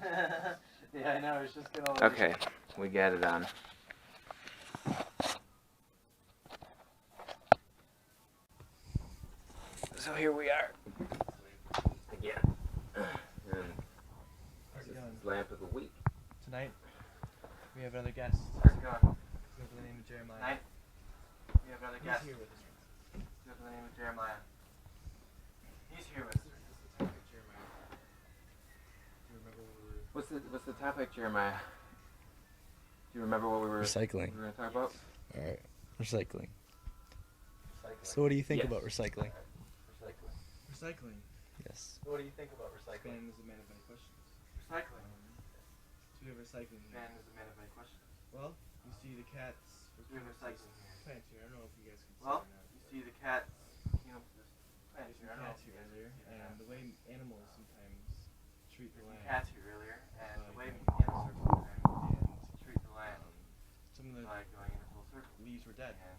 Yeah, I know. It's just gonna. Okay, we got it on. So here we are again. And this is Lamp of the Week. Tonight, we have another guest. How's it going? Go for the name of Jeremiah. Tonight, we have another guest. He's here with us. Go for the name of Jeremiah. He's here with us. Jeremiah. Do you remember what we were? What's the topic, Jeremiah? Do you remember what we were Recycling. going to talk about? Alright. Recycling. So what do you think Yes. about recycling? Recycling. Yes. What do you think about recycling? Ben is a man of many questions. Recycling. So we have recycling. Ben is a man of many questions. Well, you see the cats. We have recycling here. Plants here. I don't know if you guys can see Well, or not. you see the cats. You know, this plant There's here. I some don't know cats if you here guys earlier, can see and that. the way animals sometimes treat the There's some land. cats here earlier, and the way Like, animals are sometimes treat the land Some of the by going in a full circle. leaves were dead, And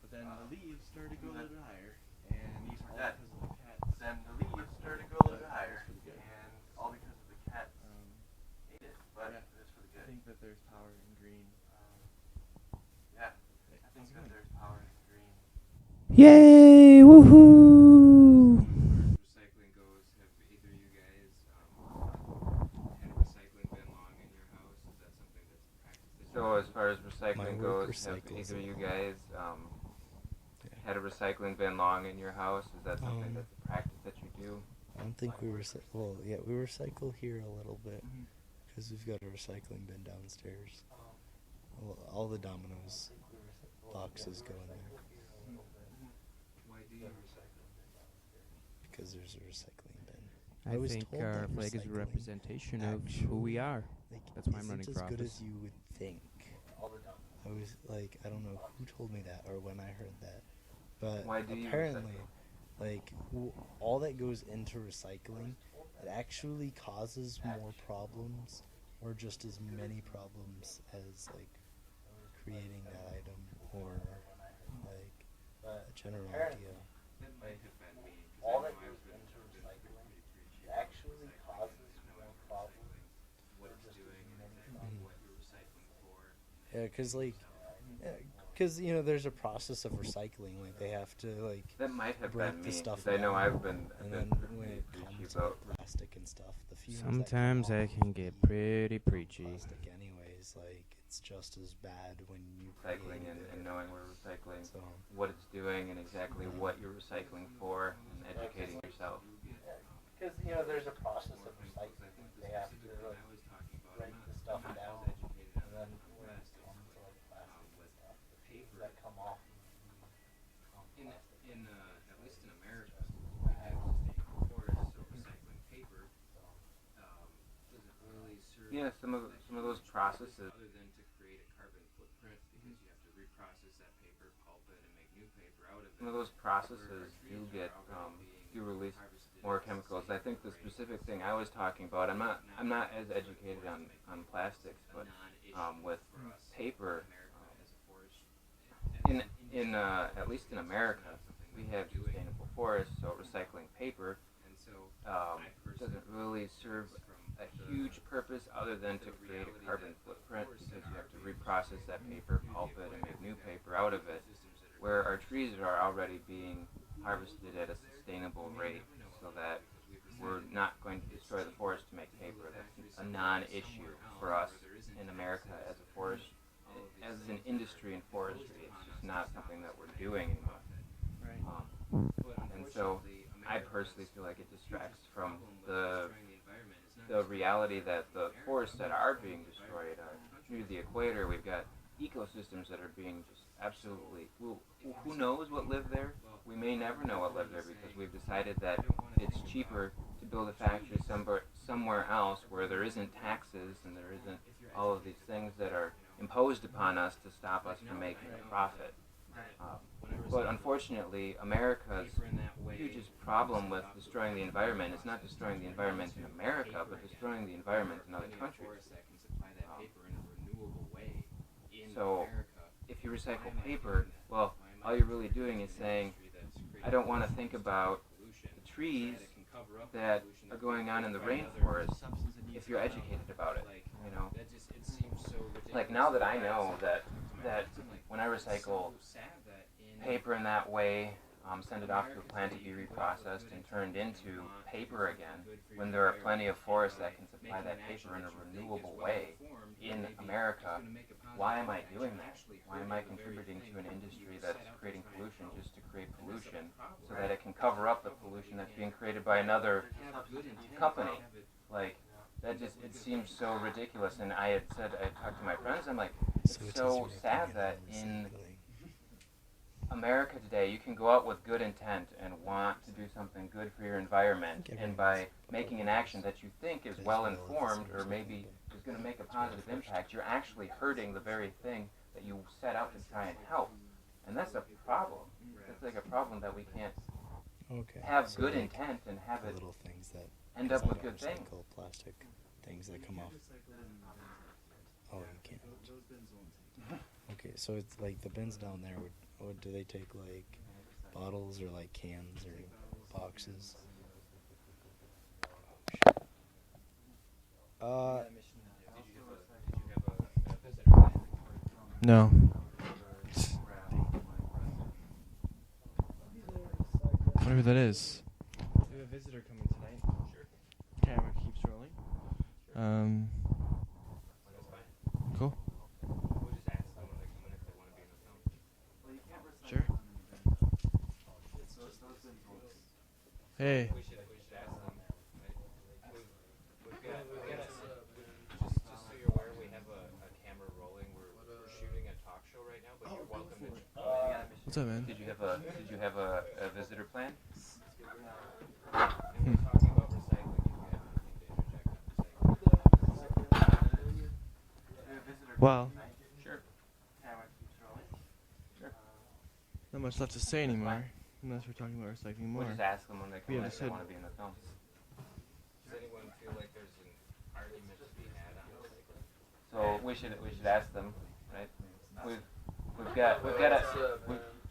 but then the leaves started to go a little bit higher, the and leaves were all dead. because of the cats. then the leaves started to go a little bit higher, That's pretty good. and all because of the cats Um, ate it. But Yeah. it's for the I good. think that there's power in green. Yeah, Hey, I think how's it that going? there's power in green. Yay! Woohoo! Recycling goes, have either you guys had a recycling bin long in your house? Is that something that's a practice that So as far as recycling My work goes, have recycles either it. you guys had a recycling bin long in your house? Is that something that's a practice that you do? I don't think we recycle. Well, yeah, we recycle here a little bit Mhm. because we've got a recycling bin downstairs. Well, all the Domino's boxes go in there Why do you recycle? because there's a recycling bin. I was think told our that flag is a recycling representation of who we are. Like, That's why I'm running isn't for as good office. as you would think. I was like, I don't know who told me that or when I heard that, but Why do you apparently, recycle? like, all that goes into recycling, it actually causes more problems, or just as many problems as like creating that item or like a general idea. That might have been me, because I know I've been pretty preachy about recycling and knowing recycling, what it's doing and exactly what you're recycling for. Yeah, because you know, there's a process of recycling. Like they have to like That might have break been the me, stuff 'cause I know down, I've been and then when pretty it preachy comes about. with plastic and stuff, the fumes that Sometimes come I off can get pretty preachy. plastic anyways, like it's just as bad when you Recycling create and it. knowing we're recycling, So what it's doing and exactly what you're recycling for, and educating yourself. Because you know there's a process of recycling. They have to I was talking about, break the stuff I'm not down, as educated on then the when it plastics, comes to but like plastic with stuff, the paper, that come off. in at least in America, we have sustainable forests, so recycling paper doesn't really serve Yeah, some of those processes. other than to create a carbon footprint, because you have to reprocess that paper, pulp it, and make new paper out of it. Some of those processes do release more chemicals. I think the specific thing I was talking about, I'm not as educated on plastics, but with paper, in at least in America, we have sustainable forests, so recycling paper doesn't really serve a huge purpose other than to create a carbon footprint, because you have to reprocess that paper, pulp it, and make new paper out of it, where our trees are already being harvested at a sustainable rate, so that we're not going to destroy the forest to make paper. That's a non-issue for us in America as a forest, as an industry in forestry. It's just not something that we're doing anymore. Right. And so I personally feel like it distracts from the reality that the forests that are being destroyed are near the equator. We've got ecosystems that are being just absolutely, who knows what live there? We may never know what live there, because we've decided that it's cheaper to build a factory somewhere else where there isn't taxes and there isn't all of these things that are imposed upon us to stop us from making a profit. But unfortunately, America's hugest problem with destroying the environment is not destroying the environment in America, but destroying the environment in other countries. So, if you recycle paper, well, all you're really doing is saying, I don't want to think about the trees that are going on in the rainforest if you're educated about it, you know? Like now that I know that when I recycle paper in that way, send it off to a plant to be reprocessed and turned into paper again, when there are plenty of forests that can supply that paper in a renewable way in America, why am I doing that? Why am I contributing to an industry that's creating pollution just to create pollution so that it can cover up the pollution that's being created by another company? Like, that just, it seems so ridiculous. And I talked to my friends, I'm like, it's so sad that in America today, you can go out with good intent and want to do something good for your environment, and by making an action that you think is well informed or maybe is going to make a positive impact, you're actually hurting the very thing that you set out to try and help. And that's a problem. That's like a problem that we can't have good intent and have it little things that end up with good things. Plastic things that come off. Oh, you can't. Okay, so it's like the bins down there would do they take like bottles or like cans or boxes? No. Whatever that is. We have a visitor coming tonight. Sure. Camera keeps rolling. Cool. Sure. Hey. We should ask them. We've got just so you're aware, we have a camera rolling. We're shooting a talk show right now, but you're welcome to. What's up, man? Did you have a visitor plan? And we're talking about recycling. If you have anything to interject on recycling. Well, Sure. not much left to say anymore, unless we're talking about recycling more. We'll just ask them when they come Yeah, in if just they said- want to be in the film. Does anyone feel like there's an argument to be had on recycling? So we should ask them, right? We've got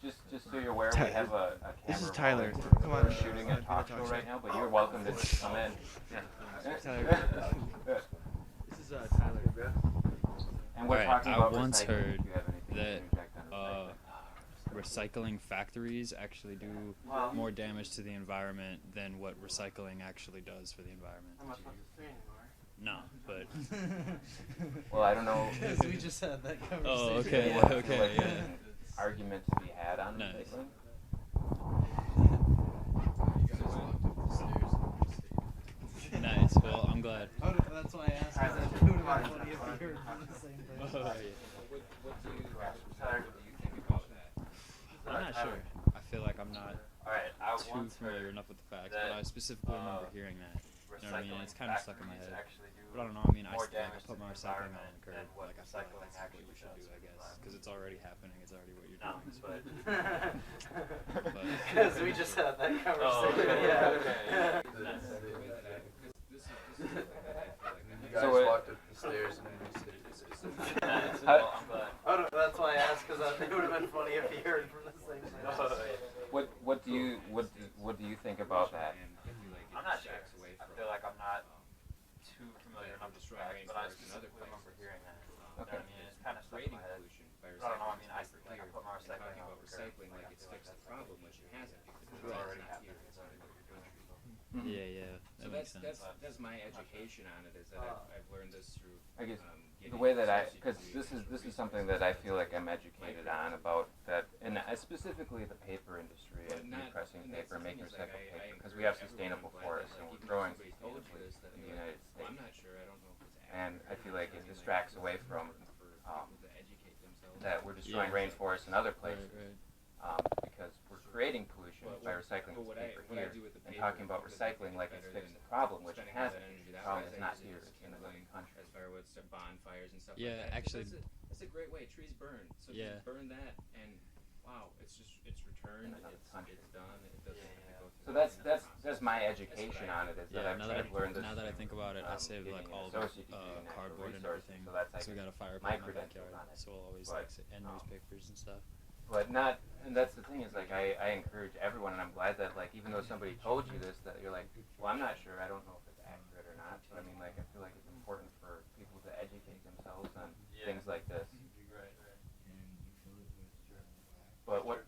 just so you're aware, we have a camera. This is Tyler. rolling. Come on. We're shooting a talk show right now, but you're welcome to just come in. Tyler. This is Tyler. And we're Alright, talking I about once recycling, heard if you have anything to that, interject on recycling. recycling factories actually do more damage to the environment than what recycling actually does for the environment. I'm not supposed to say anymore. No, but Well, I don't know. Because we just had that conversation. oh, okay, Anyone feel okay, like there's yeah. an argument to be had on Nice. recycling? Nice. Well, I'm glad. That's why I asked. Because it would have been funny if you heard from the same thing. Oh, yeah. What do you think about that? I'm not sure. I feel like I'm not Alright, I too once familiar heard enough with the facts, that, but I specifically remember hearing that. You know what I mean? recycling It's kind of stuck in my factories head. actually do But I don't know. I mean, I more still, like, damage put to my the recycling on environment curb. than what Like, I feel like recycling that's what actually we should does do, I to the guess, environment. because it's already happening. It's already what you're No, doing. So. but Because we just had that conversation. okay, Yeah. okay. You guys walked up the stairs and we said That's why I asked, because I think it would have been funny if you heard from the same thing. What do you think about that? I'm not sure. I feel like I'm not too familiar enough with facts, but I specifically remember hearing that. Okay. I mean, it's kind of stuck in my head. I don't know. I mean, I put my recycling out for recycling like it's fixed the problem, which it hasn't, because it's already happened. It's already what you're doing. Yeah, yeah. So That makes sense. that's my education on it, is that I've learned this through. I guess the getting way that associated because with this is something that I feel like I'm educated on about that, and specifically the paper industry and repressing paper, making recycled paper, because we have sustainable forests and we're growing sustainably in the United States. I'm not sure. I don't know if it's And I feel like it distracts away from to educate themselves. that we're destroying rainforests and other places. Right. Because we're creating pollution by recycling But this paper what I here do with the and paper talking about is recycling like it's better fixed than the problem, which it spending all hasn't. that energy. The That's problem why I is say not just here, use it's in another kindling country. as far as bonfires and stuff Yeah, like that. actually- That's a great way. Trees burn. So Yeah. just burn that, and wow, it's returned. In another country. It's done. It doesn't have to go So through. that's my education on it, is that Yeah, I've now learned this. now that I think about it, I save getting like an all the associate degree in natural cardboard and resources, everything. so that's So we got a fire my pit in my credentials backyard, on it. so we'll always But, and newspapers and stuff. but not. And that's the thing is like I encourage everyone, and I'm glad that like even though somebody told you this, that you're like, well, I'm not sure. I don't know if it's accurate or not. But I mean, like I feel like it's important for people to educate themselves on things like this. But what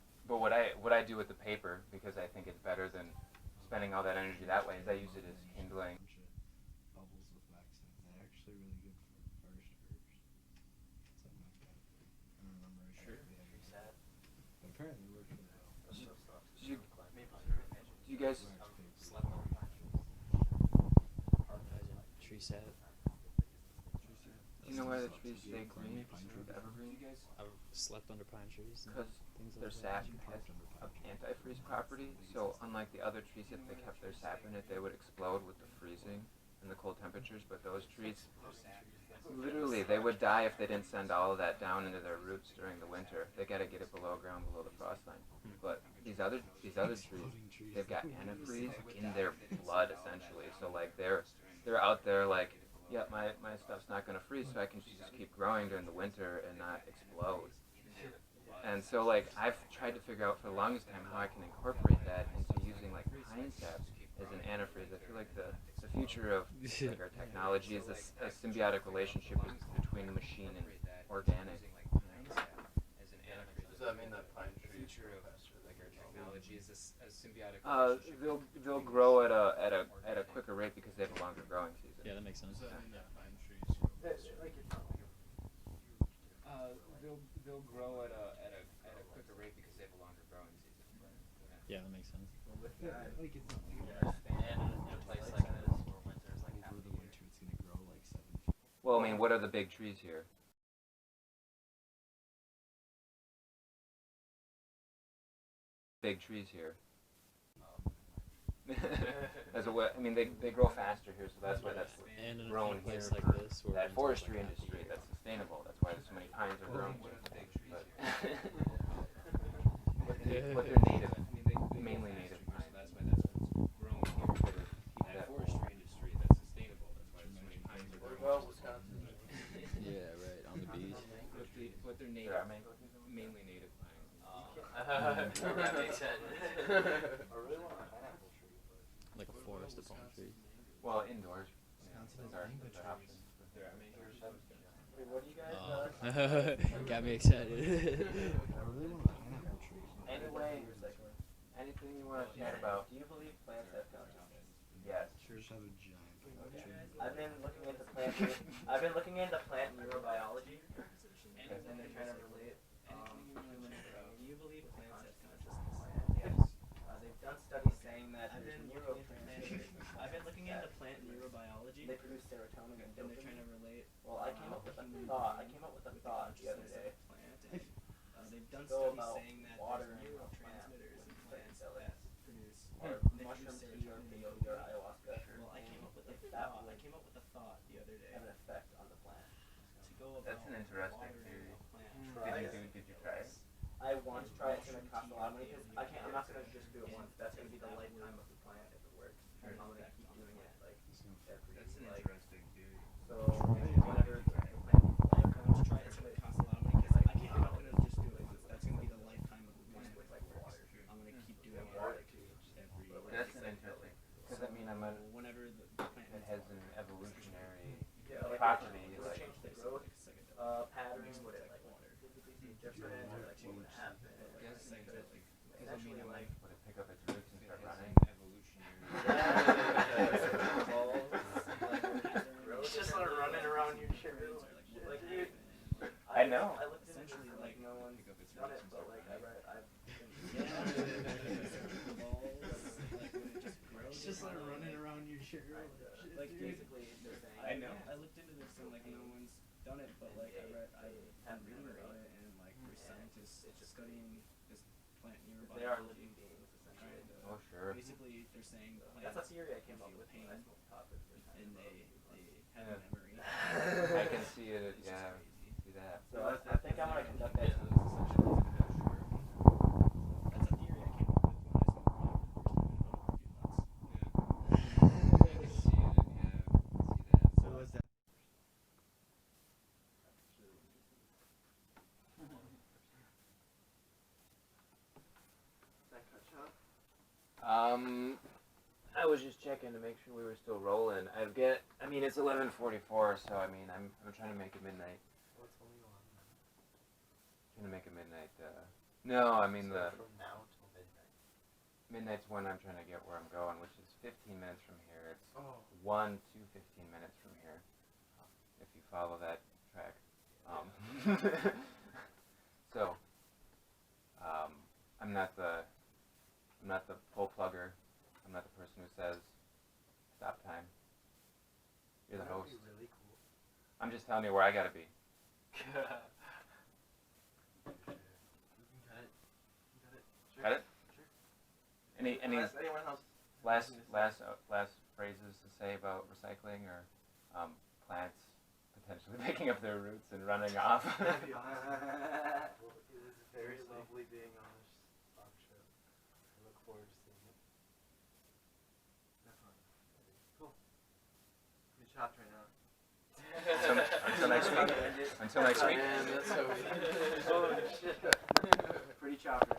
I do with the paper, because I think it's better than spending all that energy that way, is I use it as kindling. Bubbles with wax in it. They're actually really good for forest herbs. Something like that. I don't remember exactly. Sure. But apparently it works really well. Do you guys? Tree sap. Do you know why the trees stay green? Evergreen? I've slept under pine trees. Because their sap has an antifreeze property. So unlike the other trees, if they kept their sap in it, they would explode with the freezing and the cold temperatures. But those trees, literally, they would die if they didn't send all of that down into their roots during the winter. They got to get it below ground, below the frost line. But these other trees, they've got antifreeze in their blood essentially. So like they're out there like, yeah, my stuff's not gonna freeze, so I can just keep growing during the winter and not explode. And so like I've tried to figure out for the longest time how I can incorporate that into using like pine sap as an antifreeze. I feel like the future of like our technology is a symbiotic relationship between machine and organic. Does that mean that pine trees Future of like our technology is a symbiotic They'll grow at a quicker rate because they have a longer growing season. Yeah, that makes sense. Does that mean that pine trees they'll grow at a quicker rate because they have a longer growing season. Yeah, that makes sense. And in a place like this where winter's like half the year. It's gonna grow like 7 feet. Well, I mean, what are the big trees here? Big trees here. I mean, they grow faster here, so that's why that's And in grown a place here like for this, where that winter's forestry like half the industry. year. That's sustainable. That's why there's so many pines are grown here. But they're native, mainly native So pines. that's why that's what's growing here. Keep That that forestry industry that's sustainable. That's why so many pines are What growing. about Wisconsin? Yeah, right. On the beach. But they're There native, are mango trees over there? mainly native pines. That makes sense. I really want a pineapple tree. Like a forest of palm trees. Well, indoors. Wisconsin Those has are mango those are options. There, I mean, here's Wait, what do you guys? Got me excited. I really want a pineapple tree. Anyway, anything you want to chat about? Do you believe plants have consciousness? Yes. Sure should have a giant pineapple tree. I've been looking into plant neurobiology, and they're trying to relate human. Do you believe plants have consciousness? Yes. They've done studies saying that there's neurotransmitters. I've been looking into plant neurobiology. They produce serotonin and they're trying to relate. Well, I came up with a thought. The other day. They've done studies saying that there's neurotransmitters in plants that produce mushroom tea or peyote or ayahuasca. Well, I came up with a thought the other day. Have an effect on the plant. To go about That's an interesting theory. plant. Did you try it? I want to try it to make cost a lot of money because I'm not gonna just do it once. That's gonna be the lifetime of the plant if it works. I'm gonna keep doing it like every That's an like. interesting theory. So whenever the plant, I want to try it. It's gonna cost a lot of money because I'm not gonna just do it once. That's gonna be the lifetime of the plant. With like water, I'm gonna keep doing it like every. That's an interesting. Because I mean, Whenever the plant it has an evolutionary like property. it'll Like, change the growth patterns. Would it like physically be different? Or like what would happen? I mean, like, would it pick up its roots and start running? It's just like running around your shirt. Like, dude, I know. I looked into this, like, no one's done it, but like, I've it's just like running around your shirt. Like, basically, they're saying. I know. I looked into this and like, no one's done it, but like, I have reading about it, and like, there's scientists studying this plant neurobiology. They are living beings, essentially. Oh, sure. Basically, they're saying plants. That's a theory I came up with when I smoked pot for the first time. And they have a memory. I can see it, yeah. See that. So I think I'm gonna conduct that. That's a theory I came up with when I smoked pot for the first time in about a few months. So is that? check in to make sure we were still rolling. I mean, it's 11:44, so I mean, I'm trying to make it midnight. Well, it's only 11 minutes. Trying to make it midnight. No, I mean So from now till midnight. midnight's when I'm trying to get where I'm going, which is 15 minutes from here. It's Oh. 1 to 15 minutes from here, if you follow that track. So, I'm not the full plugger. I'm not the person who says stop time. You're the That would host. be really cool. I'm just telling you where I gotta be. You can cut it. Sure. Cut it? Sure. Any Anyone else? last phrases to say about recycling or plants potentially picking up their roots and running off? That'd be awesome. Well, it was very lovely being on this talk show. I look forward to seeing it. Definitely. Cool. We chopped right now. Until next week. Until next week. Man, that's so weird. Oh shit. Pretty choppy.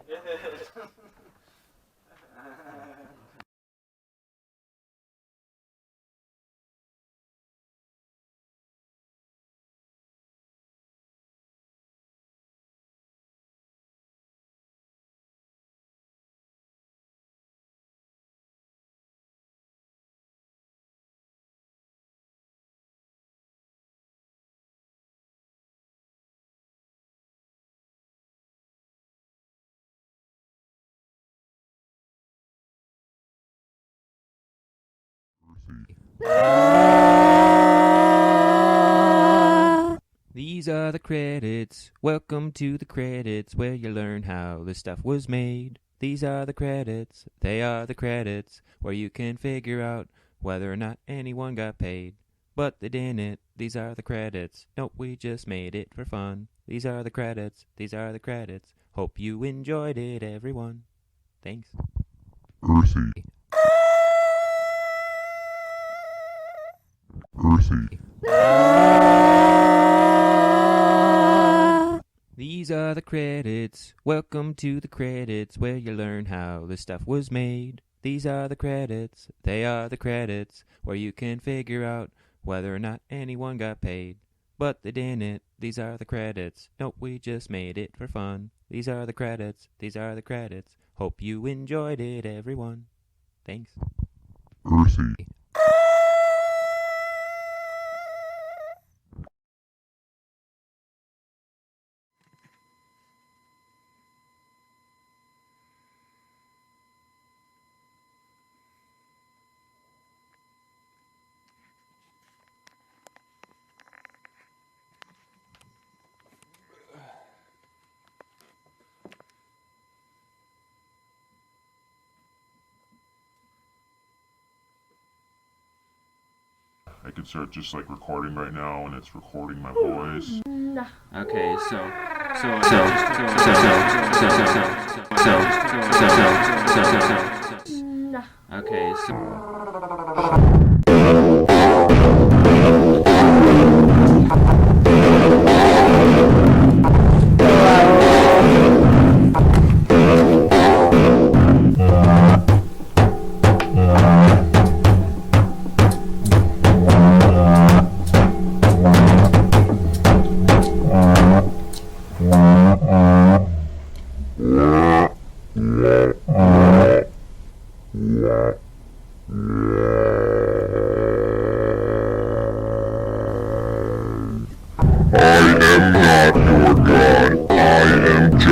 These are the credits. Welcome to the credits, where you learn how the stuff was made. These are the credits. They are the credits, where you can figure out whether or not anyone got paid. But they didn't. These are the credits. Nope, we just made it for fun. These are the credits. These are the credits. Hope you enjoyed it, everyone. Thanks. Earthy. These are the credits. Welcome to the credits, where you learn how the stuff was made. These are the credits. They are the credits, where you can figure out whether or not anyone got paid. But they didn't. These are the credits. Nope, we just made it for fun. These are the credits. These are the credits. Hope you enjoyed it, everyone. Thanks. Earthy. I could start just like recording right now, and it's recording my voice. Okay,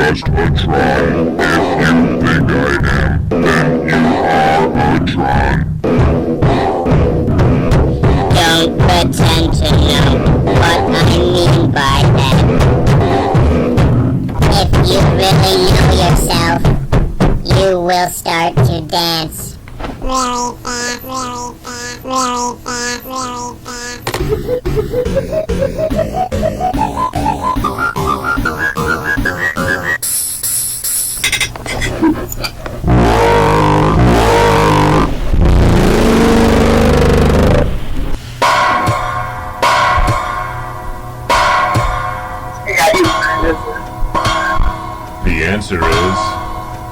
Just a tron. If you think I am, then you are a tron. Don't pretend to know what I mean by that. If you really know yourself, you will start to dance. Really fast, really fast, really fast, really The answer is,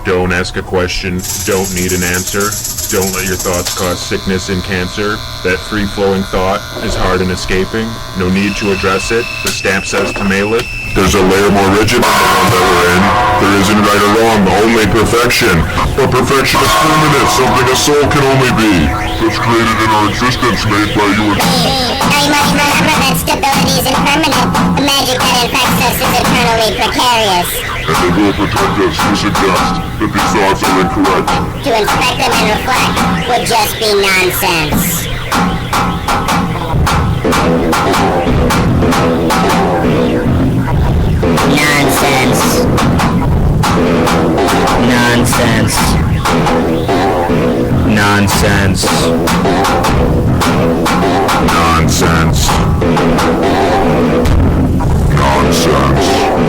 don't ask ask a question, don't need an answer. Don't let your thoughts cause sickness and cancer. That free-flowing thought is hard in escaping. No need to address it. The stamp says to mail it. There's a layer more rigid than the one that we're in. There isn't right or wrong, only perfection. But perfection is permanent, something a soul can only be. That's created in our existence, made by you and Now you must remember that stability is impermanent. The magic that infects us is eternally precarious. And they will protect us to suggest that these thoughts are incorrect. To inspect them and reflect would just be nonsense. Nonsense. Nonsense. Nonsense. Nonsense. Nonsense. Nonsense.